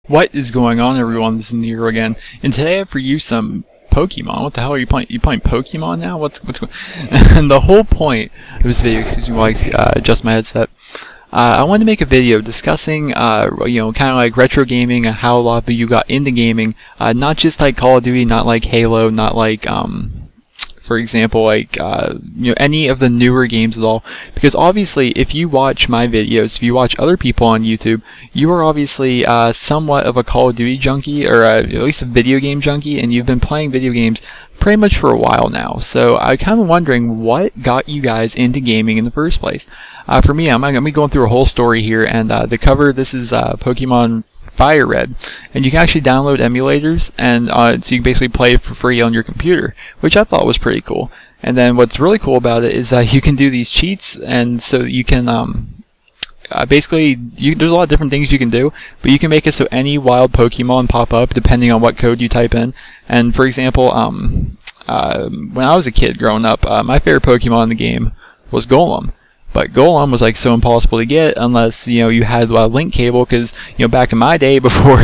What is going on, everyone? This is Nero again, and today I have for you some Pokemon. What the hell are you playing? You playing Pokemon now? What's going? And the whole point of this video, excuse me while I adjust my headset. I wanted to make a video discussing, kind of like retro gaming and how a lot of you got into gaming. Not just like Call of Duty, not like Halo, not like for example, like any of the newer games at all. Because obviously, if you watch my videos, if you watch other people on YouTube, you are obviously somewhat of a Call of Duty junkie, or at least a video game junkie, and you've been playing video games pretty much for a while now. So I'm kind of wondering what got you guys into gaming in the first place. For me, I'm going to be going through a whole story here, and the cover, this is Pokemon Fire Red, and you can actually download emulators, and so you can basically play it for free on your computer, which I thought was pretty cool. And then what's really cool about it is that you can do these cheats, and so you can basically, there's a lot of different things you can do, but you can make it so any wild Pokemon pop up depending on what code you type in. And for example, when I was a kid growing up, my favorite Pokemon in the game was Golem. But Golem was like so impossible to get unless you had a link cable, because back in my day, before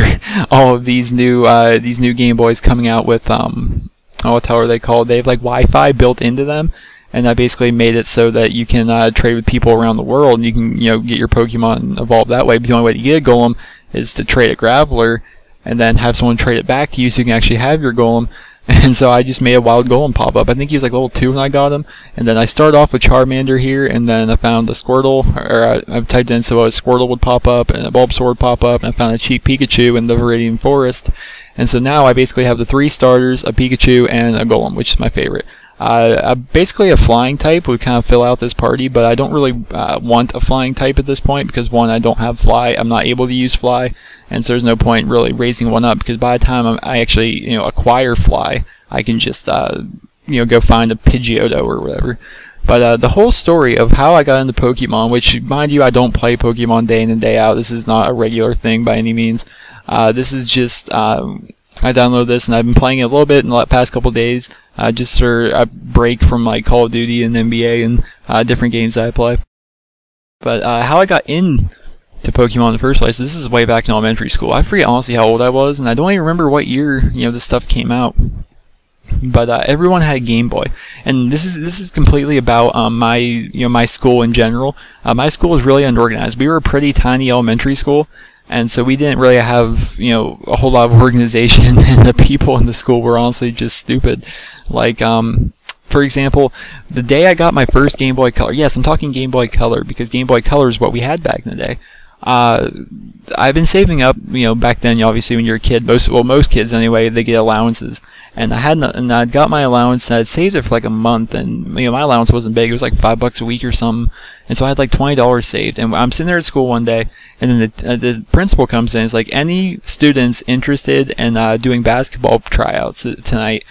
all of these new Game Boys coming out with what the hell are they called? They have like Wi-Fi built into them, and that basically made it so that you can trade with people around the world, and you can get your Pokemon evolved that way. But the only way to get a Golem is to trade a Graveler, and then have someone trade it back to you so you can actually have your Golem. And so I just made a wild Golem pop up. I think he was like level 2 when I got him. And then I started off with Charmander here, and then I found a Squirtle, or I typed in so a Squirtle would pop up, and a Bulbasaur would pop up, and I found a cheap Pikachu in the Viridian Forest. And so now I basically have the 3 starters, a Pikachu, and a Golem, which is my favorite. Basically a flying type would kind of fill out this party, but I don't really want a flying type at this point, because one, I don't have fly, I'm not able to use fly, and so there's no point really raising one up, because by the time I actually acquire fly, I can just go find a Pidgeotto or whatever. But the whole story of how I got into Pokemon, which, mind you, I don't play Pokemon day in and day out, this is not a regular thing by any means. This is just I downloaded this, and I've been playing it a little bit in the past couple days, just for a break from like Call of Duty and NBA and different games that I play. But how I got into Pokemon in the first place, this is way back in elementary school. I forget honestly how old I was, and I don't even remember what year this stuff came out. But everyone had a Game Boy, and this is completely about my school in general. My school was really unorganized. We were a pretty tiny elementary school. And so we didn't really have, a whole lot of organization, and the people in the school were honestly just stupid. Like, for example, the day I got my first Game Boy Color, yes, I'm talking Game Boy Color, because Game Boy Color is what we had back in the day. I've been saving up, back then, obviously when you're a kid, most kids anyway, they get allowances. And I'd got my allowance, and I'd saved it for like a month, and my allowance wasn't big, it was like $5 a week or something. And so I had like $20 saved, and I'm sitting there at school one day, and then the principal comes in, and it's like, any students interested in doing basketball tryouts tonight,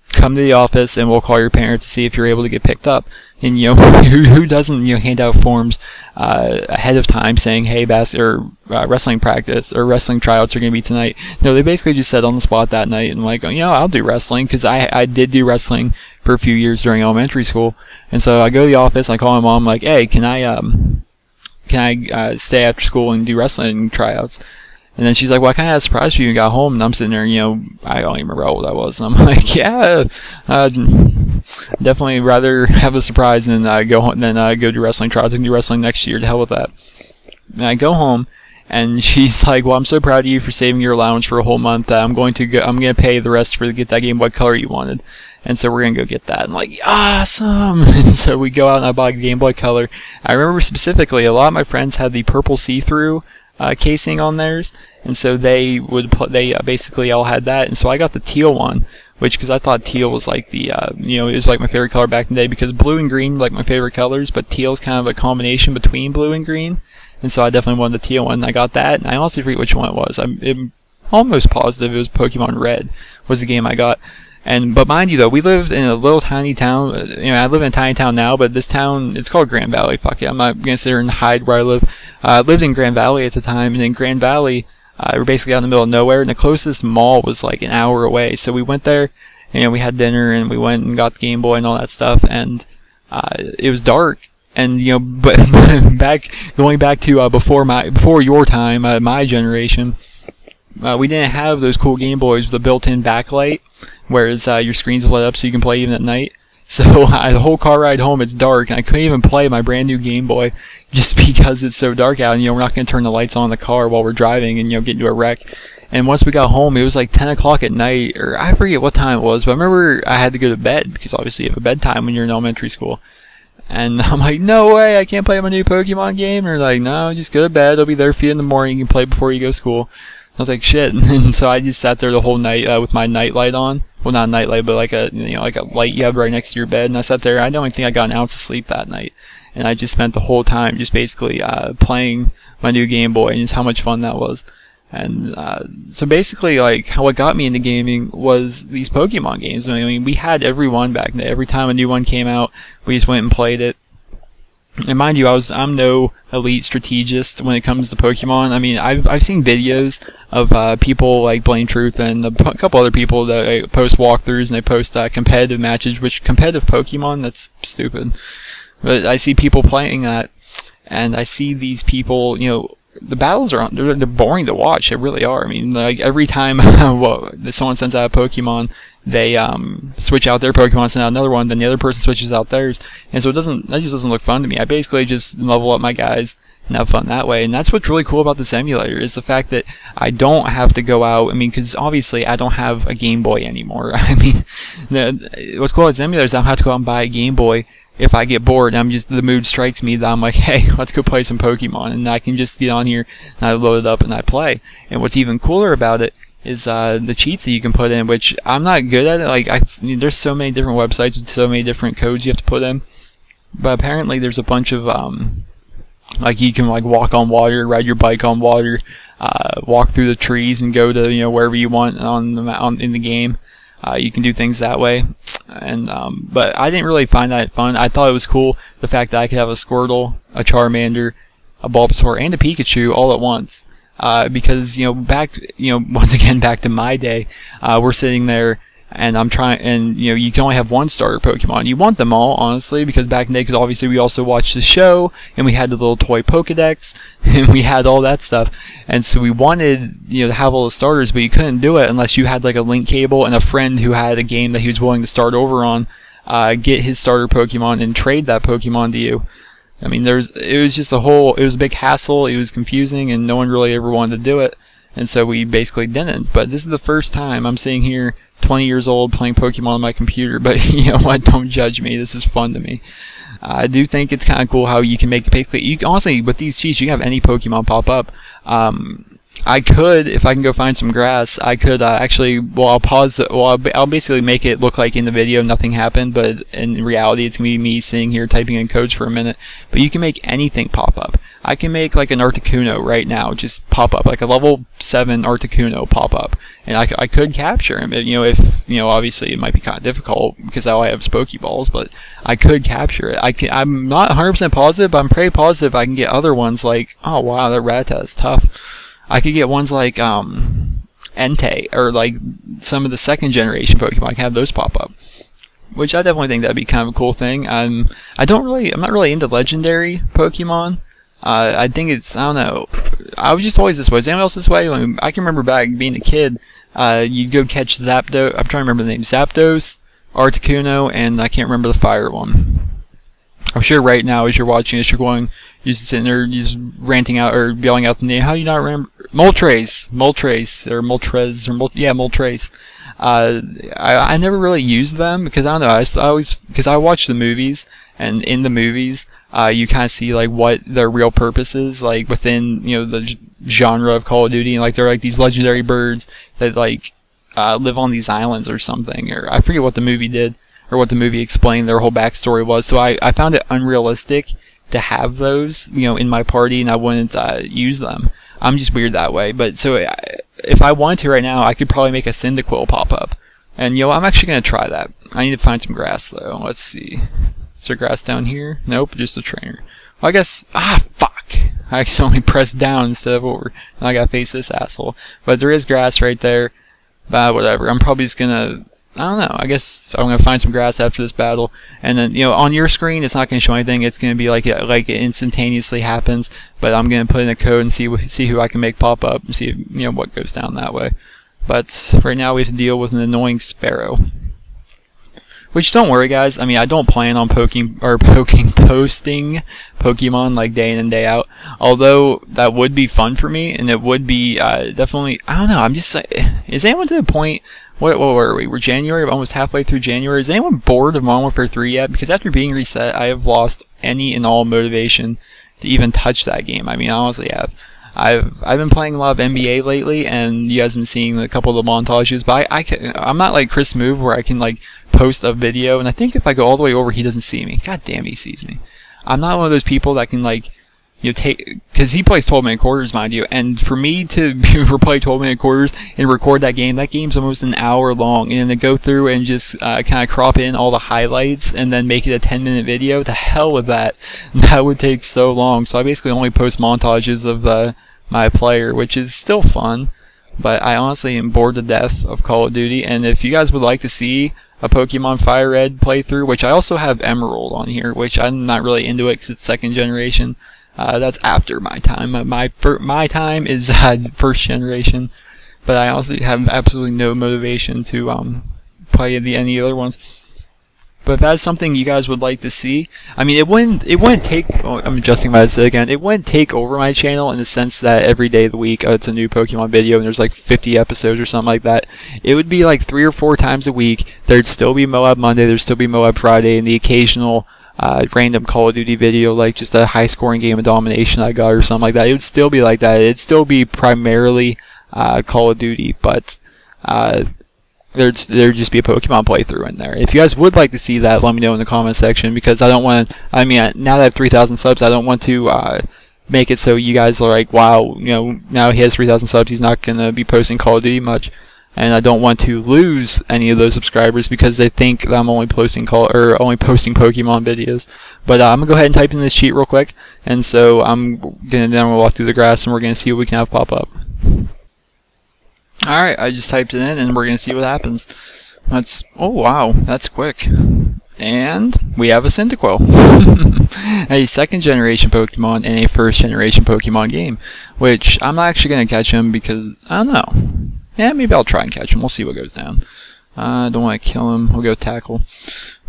come to the office, and we'll call your parents to see if you're able to get picked up. And who doesn't hand out forms ahead of time saying, hey, wrestling practice or wrestling tryouts are going to be tonight? No, they basically just said on the spot that night, and I'm like, I'll do wrestling, because I did do wrestling for a few years during elementary school. And so I go to the office, I call my mom, like, hey, can I stay after school and do wrestling tryouts? And then she's like, well, I kind of had a surprise for you. And got home, and I'm sitting there, I don't even remember how old I was. And I'm like, yeah, definitely rather have a surprise than go do wrestling trials. I can do wrestling next year. To hell with that. And I go home, and she's like, well, I'm so proud of you for saving your allowance for a whole month. I'm going to pay the rest to get that Game Boy Color you wanted. And so we're going to go get that. I'm like, awesome! And so we go out, and I bought a Game Boy Color. I remember specifically, a lot of my friends had the purple see-through casing on theirs, and so they basically all had that, and so I got the teal one, because I thought teal was like the it was like my favorite color back in the day, because blue and green were like my favorite colors, but teal is kind of a combination between blue and green, and so I definitely wanted the teal one, and I got that, and I honestly forget which one it was. I'm almost positive it was Pokemon Red was the game I got. But mind you though, we lived in a little tiny town. I live in a tiny town now, but this town, it's called Grand Valley. Fuck it, I'm not gonna sit here and hide where I live. I lived in Grand Valley at the time, and in Grand Valley, we're basically out in the middle of nowhere, and the closest mall was like an hour away. So we went there, and we had dinner, and we went and got the Game Boy and all that stuff, and it was dark. And but going back to before your time, my generation, we didn't have those cool Game Boys with a built-in backlight, whereas your screen's lit up so you can play even at night. So the whole car ride home, it's dark, and I couldn't even play my brand new Game Boy just because it's so dark out. And we're not going to turn the lights on in the car while we're driving and get into a wreck. And once we got home, it was like 10 o'clock at night, or I forget what time it was, but I remember I had to go to bed because obviously you have a bedtime when you're in elementary school. And I'm like, no way, I can't play my new Pokemon game. And they're like, no, just go to bed. It'll be there for you in the morning. You can play before you go to school. I was like, shit. And so I just sat there the whole night with my night light on. Well, not a night light, but like a like a light you have right next to your bed. And I sat there. I don't think I got an ounce of sleep that night. And I just spent the whole time just basically playing my new Game Boy, and just how much fun that was. And so basically, like, what got me into gaming was these Pokemon games. I mean, we had every one back then. Every time a new one came out, we just went and played it. And mind you, I'm no elite strategist when it comes to Pokemon. I mean, I've seen videos of people like Blame Truth and a couple other people that post walkthroughs, and they post competitive matches, which competitive Pokemon, that's stupid. But I see people playing that, and I see these people, the battles are they're boring to watch. They really are. I mean, like every time someone sends out a Pokemon, they switch out their Pokemon, send out another one, then the other person switches out theirs, and so that just doesn't look fun to me. I basically just level up my guys and have fun that way. And that's what's really cool about this emulator, is the fact that I don't have to go out. I mean, because obviously I don't have a Game Boy anymore. I mean, what's cool about this emulator is I don't have to go out and buy a Game Boy. If I get bored, the mood strikes me that I'm like, hey, let's go play some Pokemon, and I can just get on here and I load it up and I play. And what's even cooler about it is the cheats that you can put in, which I'm not good at it. Like, there's so many different websites with so many different codes you have to put in, but apparently there's a bunch of like, you can like walk on water, ride your bike on water, walk through the trees and go to wherever you want in the game. You can do things that way. And but I didn't really find that fun. I thought it was cool, the fact that I could have a Squirtle, a Charmander, a Bulbasaur, and a Pikachu all at once. Because once again, back to my day, we're sitting there and I'm trying, and you can only have one starter Pokemon. You want them all, honestly, because back in the day, because obviously we also watched the show, and we had the little toy Pokedex, and we had all that stuff, and so we wanted to have all the starters, but you couldn't do it unless you had like a link cable and a friend who had a game that he was willing to start over on, get his starter Pokemon and trade that Pokemon to you. I mean, it was a big hassle. It was confusing, and no one really ever wanted to do it, and so we basically didn't. But this is the first time I'm sitting here, 20 years old, playing Pokemon on my computer. But you know what? Don't judge me. This is fun to me. I do think it's kind of cool how you can make basically. Honestly, with these cheats, you can have any Pokemon pop up. I could, if I can go find some grass, I could actually, I'll pause, I'll basically make it look like in the video nothing happened, but in reality it's going to be me sitting here typing in codes for a minute. But you can make anything pop up. I can make like an Articuno right now just pop up, like a level 7 Articuno pop up. And I could capture him, if obviously it might be kind of difficult because all I have is Pokeballs, but I could capture it. I'm not 100% positive, but I'm pretty positive I can get other ones like, oh wow, that Rattata is tough. I could get ones like Entei, or like some of the second generation Pokemon. I can have those pop up, which I definitely think that'd be kind of a cool thing. I'm not really into legendary Pokemon. I think it's, I don't know, I was just always this way. Is anyone else this way? I can remember back being a kid, you'd go catch Zapdos, I'm trying to remember the name, Zapdos, Articuno, and I can't remember the fire one. I'm sure right now as you're watching this, you're just sitting there, just ranting out or yelling out the name. How do you not remember? Moltres, Moltres. I never really used them because I don't know. Because I watch the movies, and in the movies, you kind of see like what their real purpose is, like within the genre of Call of Duty, and like they're like these legendary birds that like live on these islands or something, or I forget what the movie did. Or what the movie explained their whole backstory was. So I found it unrealistic to have those, in my party, and I wouldn't use them. I'm just weird that way. But so if I wanted to right now, I could probably make a Cyndaquil pop up. And I'm actually going to try that. I need to find some grass though. Let's see. Is there grass down here? Nope, just a trainer. Well, I guess, fuck. I accidentally pressed down instead of over. And I gotta face this asshole. But there is grass right there. Whatever. I'm probably just gonna I don't know. I guess I'm gonna find some grass after this battle, and then on your screen it's not gonna show anything. It's gonna be like it instantaneously happens. But I'm gonna put in a code and see who I can make pop up and see what goes down that way. But right now we have to deal with an annoying sparrow. Which, don't worry guys, I mean, I don't plan on posting Pokemon like day in and day out. Although, that would be fun for me, and it would be, definitely, I don't know, I'm just like, is anyone to the point, what were we? We're January, almost halfway through January. Is anyone bored of Modern Warfare 3 yet? Because after being reset, I have lost any and all motivation to even touch that game. I mean, I honestly have. I've been playing a lot of NBA lately, and you guys have been seeing a couple of the montages, but I'm not like Chris Move where I can like post a video, and I think if I go all the way over he doesn't see me. God damn, he sees me. I'm not one of those people that can like take, because he plays 12-minute quarters, mind you, and for me to play 12-minute quarters and record that game's almost an hour long, and to go through and just kind of crop in all the highlights and then make it a 10-minute video, the hell with that. That would take so long. So I basically only post montages of my player, which is still fun, but I honestly am bored to death of Call of Duty. And if you guys would like to see a Pokemon Fire Red playthrough, which I also have Emerald on here, which I'm not really into it because it's 2nd generation. That's after my time. My time is first generation, but I also have absolutely no motivation to play any other ones. But if that's something you guys would like to see, I mean, it wouldn't take. Oh, I'm adjusting my headset again. It wouldn't take over my channel in the sense that every day of the week it's a new Pokemon video and there's like 50 episodes or something like that. It would be like 3 or 4 times a week. There'd still be Moab Monday. There'd still be Moab Friday, and the occasional random Call of Duty video, like just a high-scoring game of domination I got or something like that. It would still be like that. It'd still be primarily Call of Duty, but there'd just be a Pokemon playthrough in there. If you guys would like to see that, let me know in the comment section, because I don't want to, I mean, now that I have 3,000 subs, I don't want to make it so you guys are like, wow, now he has 3,000 subs, he's not going to be posting Call of Duty much. And I don't want to lose any of those subscribers because they think that I'm only posting posting Pokemon videos. But I'm gonna go ahead and type in this cheat real quick, and so I'm gonna walk through the grass and we're gonna see what we can have pop up. All right, I just typed it in and we're gonna see what happens. Oh wow, that's quick. And we have a Cyndaquil, a 2nd generation Pokemon in a 1st generation Pokemon game, which I'm not actually gonna catch him because I don't know. Yeah, maybe I'll try and catch him. We'll see what goes down. I don't want to kill him. We'll go tackle.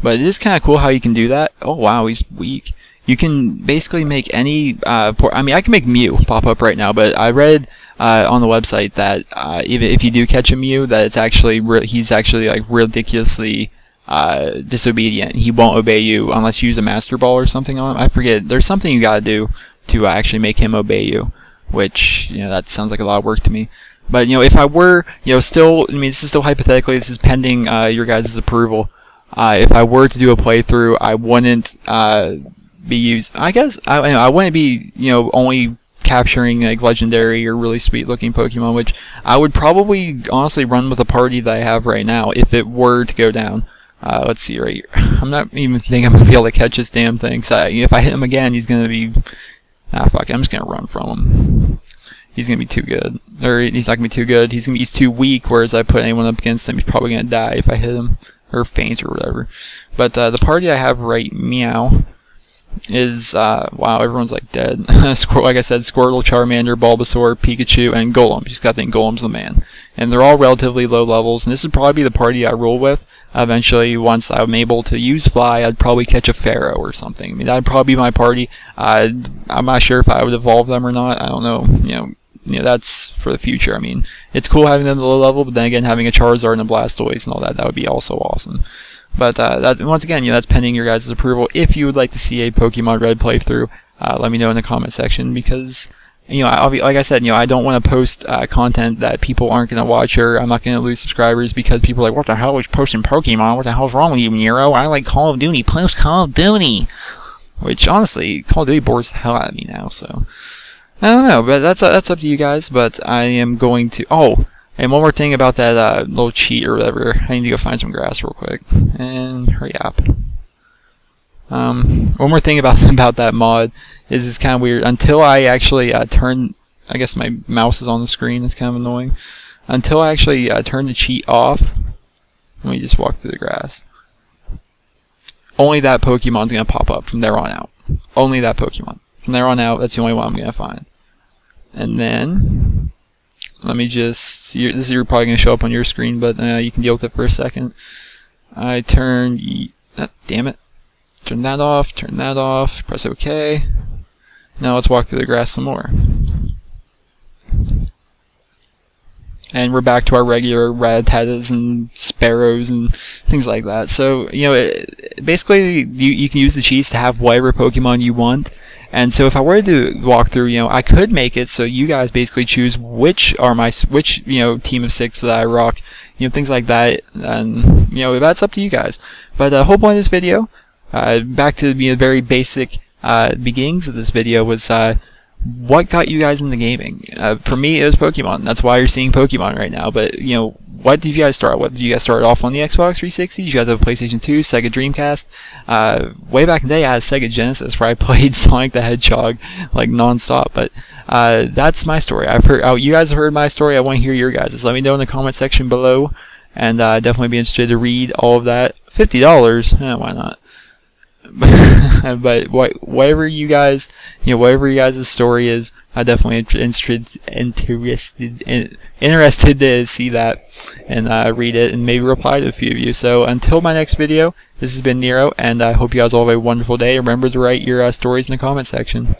But it is kind of cool how you can do that. Oh, wow, he's weak. You can basically make any... I mean, I can make Mew pop up right now, but I read on the website that even if you do catch a Mew, that it's actually he's actually like ridiculously disobedient. He won't obey you unless you use a Master Ball or something on him. I forget. There's something you gotta do to actually make him obey you, which, that sounds like a lot of work to me. But, if I were, still, I mean, this is still hypothetically, this is pending your guys' approval. If I were to do a playthrough, I wouldn't be I guess, I wouldn't be, only capturing, like, legendary or really sweet-looking Pokemon, which I would probably, honestly, run with a party that I have right now, if it were to go down. Let's see right here. I'm not even thinking I'm going to be able to catch this damn thing, so if I hit him again, he's going to be... fuck it, I'm just going to run from him. He's gonna be too good, or he's not gonna be too good. He's too weak. Whereas I put anyone up against him, he's probably gonna die if I hit him or faint or whatever. But the party I have right meow is wow, everyone's like dead. Like I said, Squirtle, Charmander, Bulbasaur, Pikachu, and Golem. You just gotta think Golem's the man, and they're all relatively low levels. And this would probably be the party I roll with. Eventually, once I'm able to use Fly, I'd probably catch a Pharaoh or something. I mean, that'd probably be my party. I'm not sure if I would evolve them or not. I don't know. That's for the future. I mean, it's cool having them at the low level, but then again, having a Charizard and a Blastoise and all that would be also awesome. But that, once again, that's pending your guys' approval. If you would like to see a Pokemon Red playthrough, let me know in the comment section, because, like I said, I don't want to post content that people aren't going to watch, or I'm not going to lose subscribers because people are like, what the hell is posting Pokemon? What the hell's wrong with you, Nero? I like Call of Duty. Post Call of Duty. Which, honestly, Call of Duty bores the hell out of me now, so... I don't know, but that's up to you guys. But I am going to... Oh, and one more thing about that little cheat or whatever. I need to go find some grass real quick. And hurry up. One more thing about that mod is it's kind of weird. Until I actually turn... I guess my mouse is on the screen. It's kind of annoying. Until I actually turn the cheat off, Let me just walk through the grass. Only that Pokemon's gonna pop up from there on out. Only that Pokemon. From there on out, that's the only one I'm gonna find. And then, let me just, this is probably gonna show up on your screen, but you can deal with it for a second. I turn, damn it. Turn that off, press OK. Now let's walk through the grass some more. And we're back to our regular Rattatas and Sparrows and things like that. So, you know, basically, you can use the cheats to have whatever Pokemon you want. And so if I were to walk through, you know, I could make it so you guys basically choose which you know, team of 6 that I rock, you know, things like that. And, you know, that's up to you guys. But the whole point of this video, back to the very basic beginnings of this video, was what got you guys into gaming? For me, it was Pokemon. That's why you're seeing Pokemon right now. But, you know, what did you guys start with? Did you guys start off on the Xbox 360? Did you guys have a PlayStation 2, Sega Dreamcast? Way back in the day, I had a Sega Genesis where I played Sonic the Hedgehog like non-stop. But that's my story. I've heard, you guys have heard my story. I want to hear your guys'. Let me know in the comment section below. And definitely be interested to read all of that. $50? Why not? But whatever you guys, you know, whatever you guys' story is, I'm definitely interested to see that and read it and maybe reply to a few of you. So until my next video, this has been Nero, and I hope you guys all have a wonderful day. Remember to write your stories in the comment section.